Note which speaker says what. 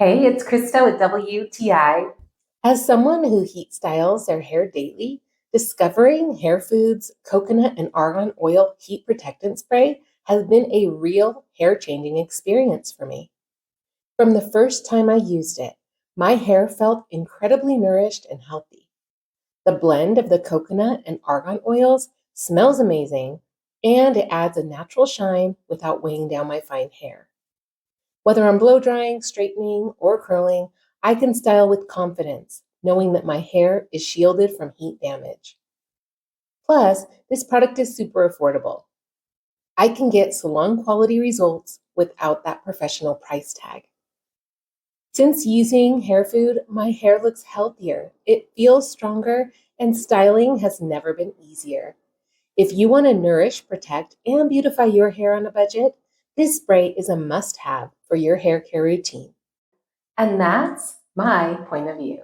Speaker 1: Hey, it's Krista with WTI. As someone who heat styles their hair daily, discovering Hair Foods coconut and argan oil heat protectant spray has been a real hair-changing experience for me. From the first time I used it, my hair felt incredibly nourished and healthy. The blend of the coconut and argan oils smells amazing, and it adds a natural shine without weighing down my fine hair. Whether I'm blow drying, straightening, or curling, I can style with confidence, knowing that my hair is shielded from heat damage. Plus, this product is super affordable. I can get salon quality results without that professional price tag. Since using hair food, my hair looks healthier, it feels stronger, and styling has never been easier. If you want to nourish, protect, and beautify your hair on a budget, this spray is a must-have for your hair care routine. And that's my point of view.